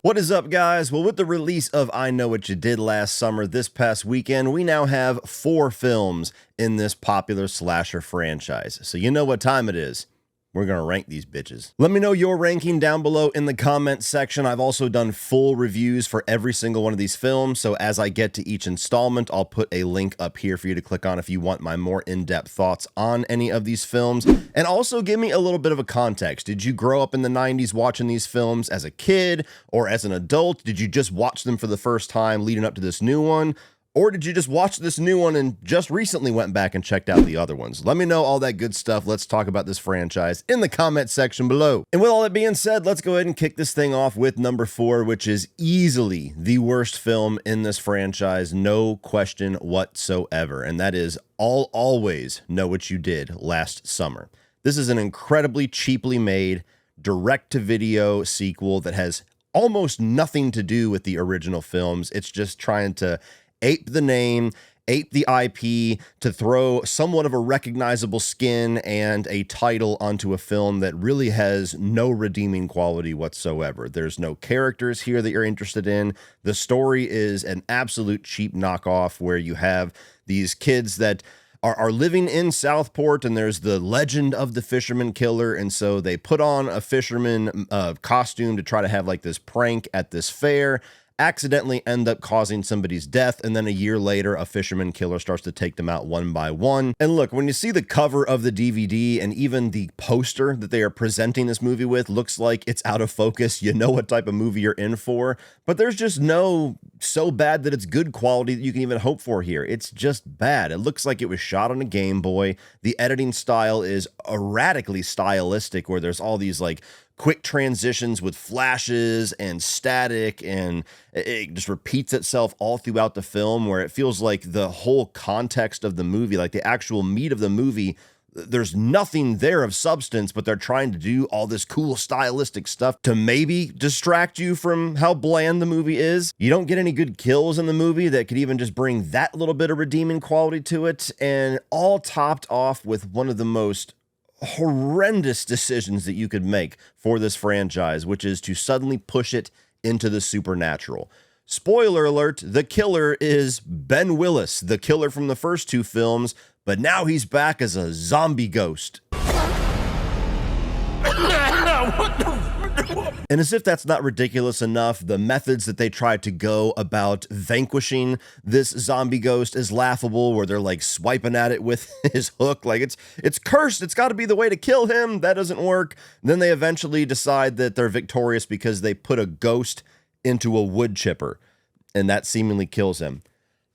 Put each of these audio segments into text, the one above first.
What is up, guys? Well, with the release of I Know What You Did Last Summer this past weekend, we now have 4 films in this popular slasher franchise. So you know what time it is. We're going to rank these bitches. Let me know your ranking down below in the comments section. I've also done full reviews for every single one of these films, so as I get to each installment, I'll put a link up here for you to click on if you want my more in-depth thoughts on any of these films. And also give me a little bit of a context. Did you grow up in the 90s watching these films as a kid or as an adult? Did you just watch them for the first time leading up to this new one? Or did you just watch this new one and just recently went back and checked out the other ones? Let me know all that good stuff. Let's talk about this franchise in the comment section below. And with all that being said, let's go ahead and kick this thing off with number 4, which is easily the worst film in this franchise, no question whatsoever. And that is I'll Always Know What You Did Last Summer. This is an incredibly cheaply made direct-to-video sequel that has almost nothing to do with the original films. It's just trying to ape the name, ape the IP, to throw somewhat of a recognizable skin and a title onto a film that really has no redeeming quality whatsoever. There's no characters here that you're interested in. The story is an absolute cheap knockoff where you have these kids that are living in Southport, and there's the legend of the fisherman killer, and so they put on a fisherman costume to try to have like this prank at this fair, accidentally end up causing somebody's death, and then a year later, a fisherman killer starts to take them out one by one. And look, when you see the cover of the DVD and even the poster that they are presenting this movie with looks like it's out of focus, you know what type of movie you're in for, but there's just no so bad that it's good quality that you can even hope for here. It's just bad. It looks like it was shot on a Game Boy. The editing style is erratically stylistic, where there's all these like quick transitions with flashes and static, and it just repeats itself all throughout the film, where it feels like the whole context of the movie, like the actual meat of the movie, there's nothing there of substance, but they're trying to do all this cool stylistic stuff to maybe distract you from how bland the movie is. You don't get any good kills in the movie that could even just bring that little bit of redeeming quality to it, and all topped off with one of the most horrendous decisions that you could make for this franchise, which is to suddenly push it into the supernatural. Spoiler alert, the killer is Ben Willis, the killer from the first 2 films, but now he's back as a zombie ghost. And as if that's not ridiculous enough, the methods that they tried to go about vanquishing this zombie ghost is laughable, where they're like swiping at it with his hook, like it's cursed, it's got to be the way to kill him. That doesn't work. Then they eventually decide that they're victorious because they put a ghost into a wood chipper, and that seemingly kills him.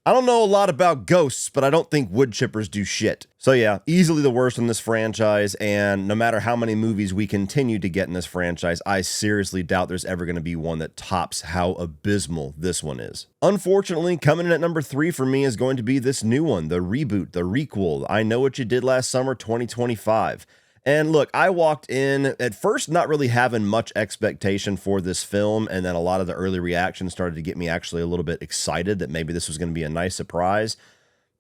I don't know a lot about ghosts, but I don't think wood chippers do shit. So yeah, easily the worst in this franchise, and no matter how many movies we continue to get in this franchise, I seriously doubt there's ever going to be one that tops how abysmal this one is. Unfortunately, coming in at number 3 for me is going to be this new one, the reboot, the requel, I Know What You Did Last Summer 2025. And look, I walked in at first not really having much expectation for this film, and then a lot of the early reactions started to get me actually a little bit excited that maybe this was going to be a nice surprise.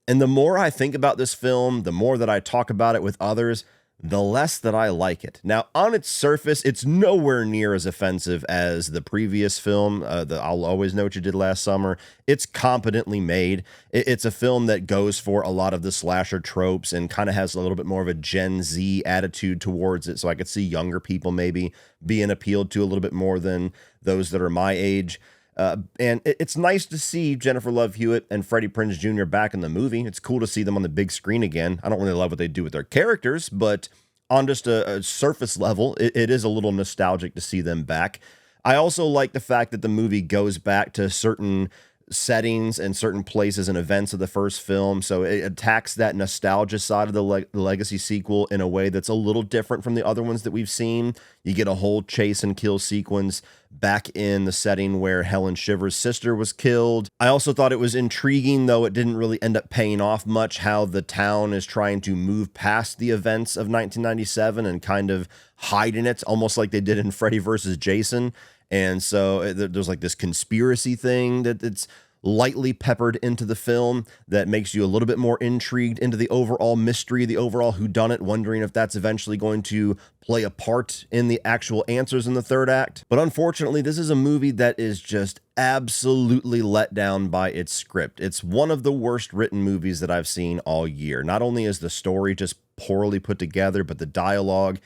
And the more I think about this film, the more that I talk about it with others, the less that I like it. Now, on its surface, it's nowhere near as offensive as the previous film, the I'll Always Know What You Did Last Summer. It's competently made. It's a film that goes for a lot of the slasher tropes and kind of has a little bit more of a Gen Z attitude towards it, so I could see younger people maybe being appealed to a little bit more than those that are my age. And it's nice to see Jennifer Love Hewitt and Freddie Prinze Jr. back in the movie. It's cool to see them on the big screen again. I don't really love what they do with their characters, but on just a surface level, it is a little nostalgic to see them back. I also like the fact that the movie goes back to certain settings and certain places and events of the first film, so it attacks that nostalgia side of the legacy sequel in a way that's a little different from the other ones that we've seen. You get a whole chase and kill sequence back in the setting where Helen Shiver's sister was killed. I also thought it was intriguing, though it didn't really end up paying off much, how the town is trying to move past the events of 1997 and kind of hide in it, almost like they did in Freddy vs. Jason. And so there's like this conspiracy thing that it's lightly peppered into the film that makes you a little bit more intrigued into the overall mystery, the overall whodunit, wondering if that's eventually going to play a part in the actual answers in the third act. But unfortunately, this is a movie that is just absolutely let down by its script. It's one of the worst written movies that I've seen all year. Not only is the story just poorly put together, but the dialogue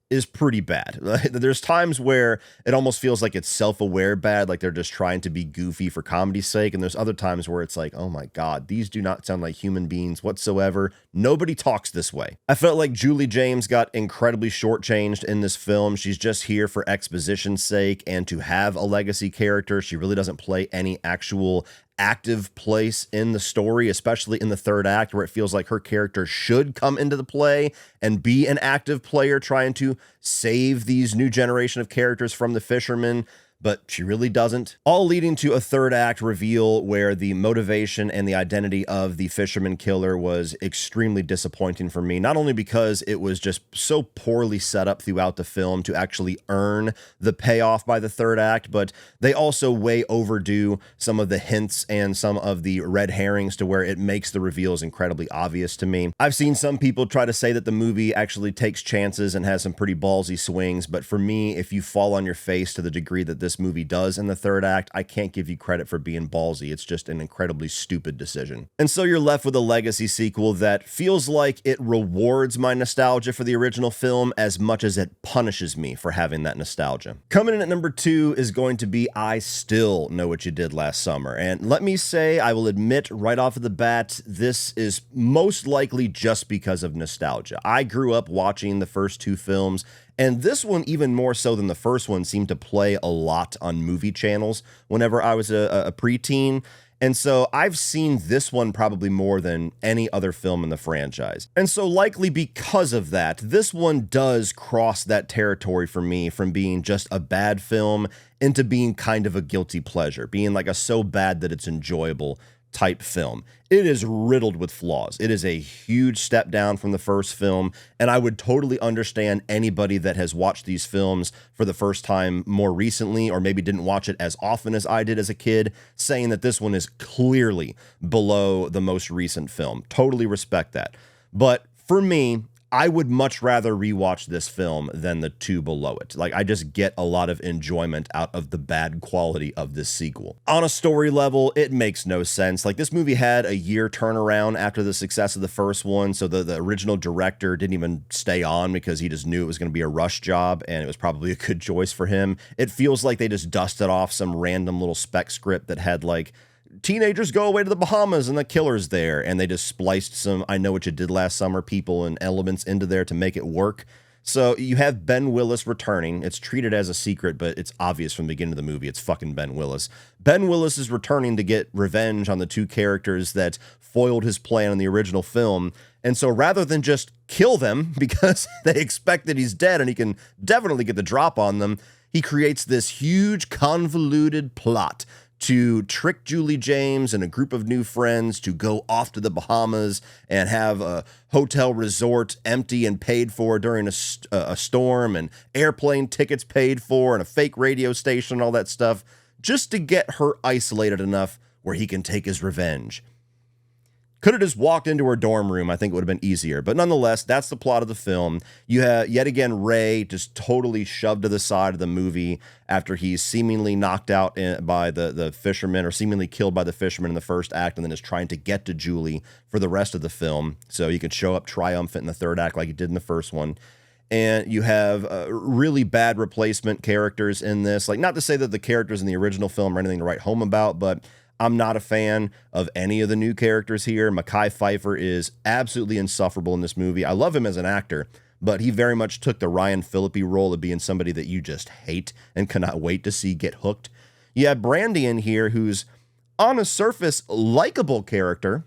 is pretty bad. There's times where it almost feels like it's self-aware bad, like they're just trying to be goofy for comedy's sake, and there's other times where it's like, oh my god, these do not sound like human beings whatsoever. Nobody talks this way. I felt like Julie James got incredibly shortchanged in this film. She's just here for exposition's sake and to have a legacy character. She really doesn't play any actual active place in the story, especially in the third act, where it feels like her character should come into the play and be an active player trying to save these new generation of characters from the fishermen. But she really doesn't. All leading to a third act reveal where the motivation and the identity of the fisherman killer was extremely disappointing for me, not only because it was just so poorly set up throughout the film to actually earn the payoff by the third act, but they also way overdo some of the hints and some of the red herrings to where it makes the reveals incredibly obvious to me. I've seen some people try to say that the movie actually takes chances and has some pretty ballsy swings, but for me, if you fall on your face to the degree that this movie does in the third act, I can't give you credit for being ballsy. It's just an incredibly stupid decision. And so you're left with a legacy sequel that feels like it rewards my nostalgia for the original film as much as it punishes me for having that nostalgia. Coming in at number 2 is going to be I Still Know What You Did Last Summer. And let me say, I will admit right off of the bat, this is most likely just because of nostalgia. I grew up watching the first 2 films, and this one, even more so than the first one, seemed to play a lot on movie channels whenever I was a preteen. And so I've seen this one probably more than any other film in the franchise. And so likely because of that, this one does cross that territory for me from being just a bad film into being kind of a guilty pleasure, being like a so bad that it's enjoyable type film. It is riddled with flaws. It is a huge step down from the first film, and I would totally understand anybody that has watched these films for the first time more recently, or maybe didn't watch it as often as I did as a kid, saying that this one is clearly below the most recent film. Totally respect that. But for me, I would much rather rewatch this film than the 2 below it. Like, I just get a lot of enjoyment out of the bad quality of this sequel. On a story level, it makes no sense. Like, this movie had a year turnaround after the success of the first one, so the original director didn't even stay on because he just knew it was going to be a rush job, and it was probably a good choice for him. It feels like they just dusted off some random little spec script that had, like, teenagers go away to the Bahamas and the killer's there, and they just spliced some I Know What You Did Last Summer people and elements into there to make it work. So you have Ben Willis returning. It's treated as a secret, but it's obvious from the beginning of the movie it's fucking Ben Willis. Ben Willis is returning to get revenge on the 2 characters that foiled his plan in the original film. And so rather than just kill them because they expect that he's dead and he can definitely get the drop on them, he creates this huge convoluted plot to trick Julie James and a group of new friends to go off to the Bahamas and have a hotel resort empty and paid for during a storm, and airplane tickets paid for, and a fake radio station and all that stuff, just to get her isolated enough where he can take his revenge. Could have just walked into her dorm room. I think it would have been easier. But nonetheless, that's the plot of the film. You have, yet again, Ray just totally shoved to the side of the movie after he's seemingly knocked out by the fisherman, or seemingly killed by the fisherman in the first act, and then is trying to get to Julie for the rest of the film. So he could show up triumphant in the third act like he did in the first one. And you have really bad replacement characters in this. Like, not to say that the characters in the original film are anything to write home about, but I'm not a fan of any of the new characters here. Mekhi Phifer is absolutely insufferable in this movie. I love him as an actor, but he very much took the Ryan Phillippe role of being somebody that you just hate and cannot wait to see get hooked. You have Brandy in here, who's on a surface likable character,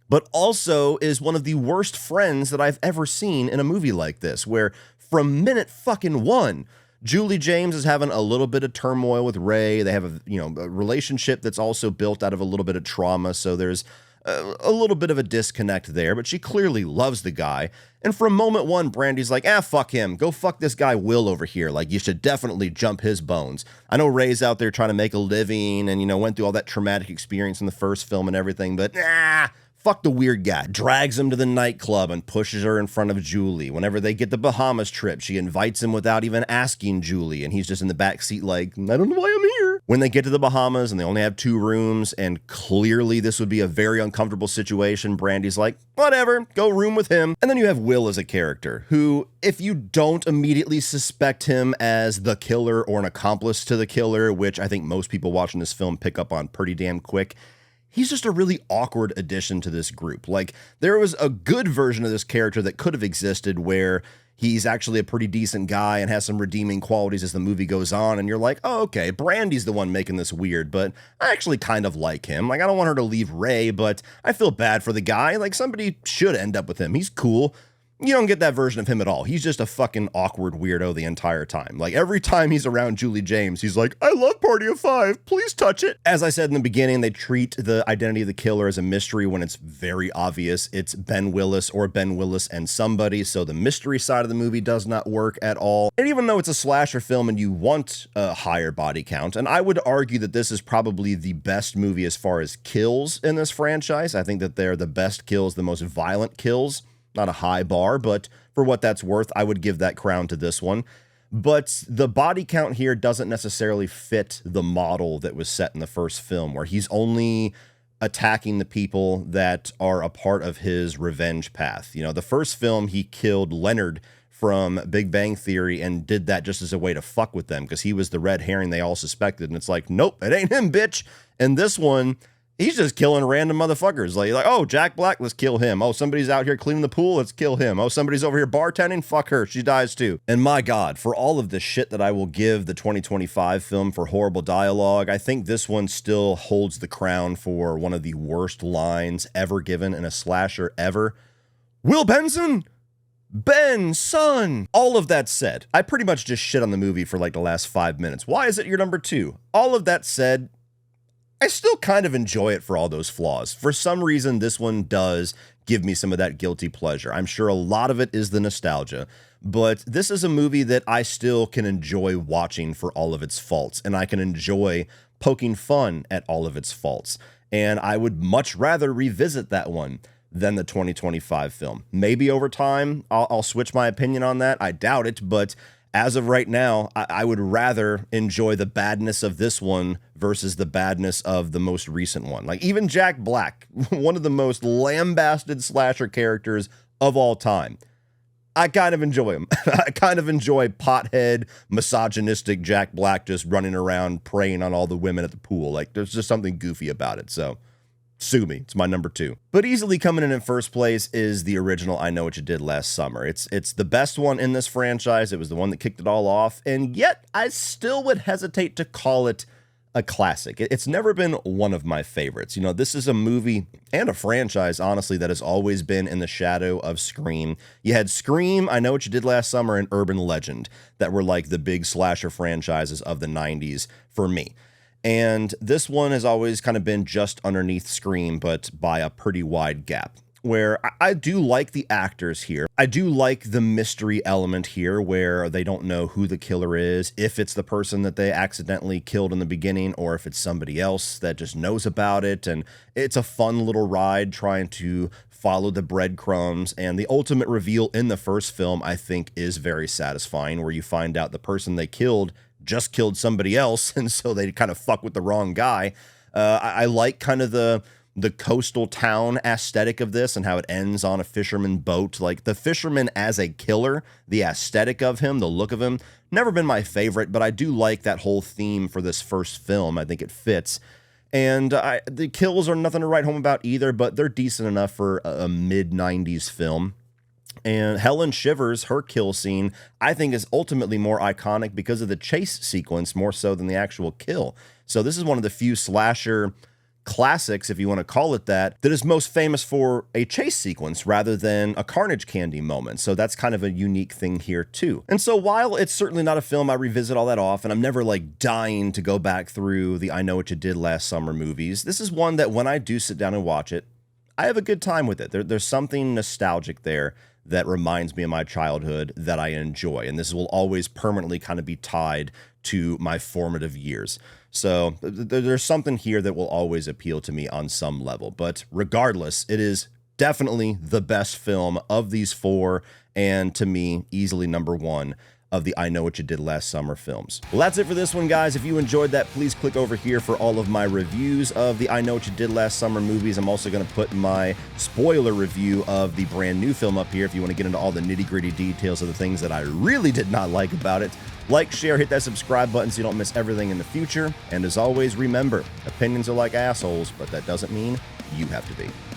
but also is one of the worst friends that I've ever seen in a movie like this, where from minute fucking 1, Julie James is having a little bit of turmoil with Ray. They have a relationship that's also built out of a little bit of trauma. So there's A little bit of a disconnect there, but she clearly loves the guy. And from moment one, Brandy's like, fuck him. Go fuck this guy Will over here. Like, you should definitely jump his bones. I know Ray's out there trying to make a living and, went through all that traumatic experience in the first film and everything, but fuck the weird guy. Drags him to the nightclub and pushes her in front of Julie. Whenever they get the Bahamas trip, she invites him without even asking Julie, and he's just in the back seat like, I don't know why I'm here. When they get to the Bahamas and they only have 2 rooms, and clearly this would be a very uncomfortable situation, Brandy's like, whatever, go room with him. And then you have Will as a character who, if you don't immediately suspect him as the killer or an accomplice to the killer, which I think most people watching this film pick up on pretty damn quick, he's just a really awkward addition to this group. Like, there was a good version of this character that could have existed where he's actually a pretty decent guy and has some redeeming qualities as the movie goes on, and you're like, oh, okay, Brandy's the one making this weird, but I actually kind of like him. Like, I don't want her to leave Ray, but I feel bad for the guy. Like, somebody should end up with him. He's cool. You don't get that version of him at all. He's just a fucking awkward weirdo the entire time. Like, every time he's around Julie James, he's like, I love Party of Five. Please touch it. As I said in the beginning, they treat the identity of the killer as a mystery when it's very obvious. It's Ben Willis or Ben Willis and somebody, so the mystery side of the movie does not work at all. And even though it's a slasher film and you want a higher body count, and I would argue that this is probably the best movie as far as kills in this franchise. I think that they're the best kills, the most violent kills. Not a high bar, but for what that's worth, I would give that crown to this one. But the body count here doesn't necessarily fit the model that was set in the first film, where he's only attacking the people that are a part of his revenge path. The first film, he killed Leonard from Big Bang Theory and did that just as a way to fuck with them because he was the red herring they all suspected. And it's like, nope, it ain't him, bitch. And this one, he's just killing random motherfuckers. Like, oh, Jack Black, let's kill him. Oh, somebody's out here cleaning the pool, let's kill him. Oh, somebody's over here bartending, fuck her, she dies too. And my God, for all of the shit that I will give the 2025 film for horrible dialogue, I think this one still holds the crown for one of the worst lines ever given in a slasher ever. Will Benson? Ben, son. All of that said, I pretty much just shit on the movie for like the last 5 minutes. Why is it your number 2? All of that said, I still kind of enjoy it for all those flaws. For some reason, this one does give me some of that guilty pleasure. I'm sure a lot of it is the nostalgia, but this is a movie that I still can enjoy watching for all of its faults, and I can enjoy poking fun at all of its faults. And I would much rather revisit that one than the 2025 film. Maybe over time, I'll switch my opinion on that. I doubt it, but as of right now, I would rather enjoy the badness of this one versus the badness of the most recent one. Like, even Jack Black, one of the most lambasted slasher characters of all time, I kind of enjoy him. I kind of enjoy pothead, misogynistic Jack Black just running around preying on all the women at the pool. Like, there's just something goofy about it, so sue me. It's my number 2. But easily coming in first place is the original I Know What You Did Last Summer. It's the best one in this franchise. It was the one that kicked it all off, and yet I still would hesitate to call it a classic. It's never been one of my favorites. This is a movie and a franchise, honestly, that has always been in the shadow of Scream. You had Scream, I Know What You Did Last Summer, and Urban Legend that were like the big slasher franchises of the 90s for me. And this one has always kind of been just underneath Scream, but by a pretty wide gap, where I do like the actors here. I do like the mystery element here where they don't know who the killer is, if it's the person that they accidentally killed in the beginning, or if it's somebody else that just knows about it. And it's a fun little ride trying to follow the breadcrumbs. And the ultimate reveal in the first film, I think, is very satisfying, where you find out the person they killed just killed somebody else, and so they kind of fuck with the wrong guy. I like kind of the coastal town aesthetic of this and how it ends on a fisherman boat. Like, the fisherman as a killer, the aesthetic of him, the look of him, never been my favorite, but I do like that whole theme for this first film. I think it fits. And the kills are nothing to write home about either, but they're decent enough for a mid-90s film. And Helen Shivers, her kill scene, I think is ultimately more iconic because of the chase sequence more so than the actual kill. So this is one of the few slasher classics, if you want to call it that is most famous for a chase sequence rather than a carnage candy moment. So that's kind of a unique thing here too. And so while it's certainly not a film I revisit all that often, I'm never like dying to go back through the I Know What You Did Last Summer movies, this is one that when I do sit down and watch it, I have a good time with it. There's something nostalgic there that reminds me of my childhood that I enjoy. And this will always permanently kind of be tied to my formative years. So there's something here that will always appeal to me on some level. But regardless, it is definitely the best film of these four, and to me, easily number one of the I Know What You Did Last Summer films. Well, that's it for this one, guys. If you enjoyed that, please click over here for all of my reviews of the I Know What You Did Last Summer movies. I'm also going to put my spoiler review of the brand new film up here if you want to get into all the nitty-gritty details of the things that I really did not like about it. Like, share, hit that subscribe button so you don't miss everything in the future. And as always, remember, opinions are like assholes, but that doesn't mean you have to be.